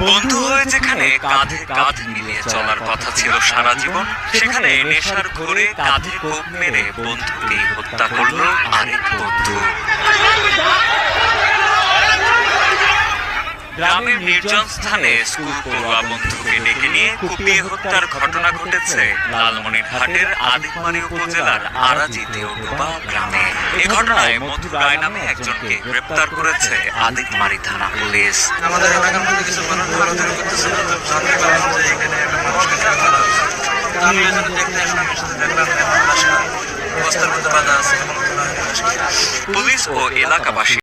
বন্ধু হয়ে যেখানে কাঁধে কাঁধ মিলিয়ে চলার কথা ছিল সারা জীবন, সেখানে নেশার ঘোরে কাঁধে কোপ মেরে বন্ধুকেই হত্যা করলো আরেক বন্ধু। গ্রামের নির্জন স্থানে স্কুল পড়ুয়া বন্ধুকে ডেকে নিয়ে কুপিয়ে হত্যার ঘটনা ঘটেছে লালমনিরহাটের আদিকমারি উপজেলার আরাজি দেওডোবা গ্রামে। এ ঘটনায় মধু রায় নামে একজনকে গ্রেপ্তার করেছে আদিকমারি থানা পুলিশ। আমাদের এলাকার মধ্যে কিছু মানুষ ঘোরাঘুরি করতেছিল, জানতে পারলাম যে এখানে একটা মানুষকে ফেলা হয়েছে। আমি এখানে দেখতে সঙ্গে সাথে দেখলাম যে লাশটা বস্তার মধ্যে বাঁধা আছে। পুলিশ ও এলাকাবাসী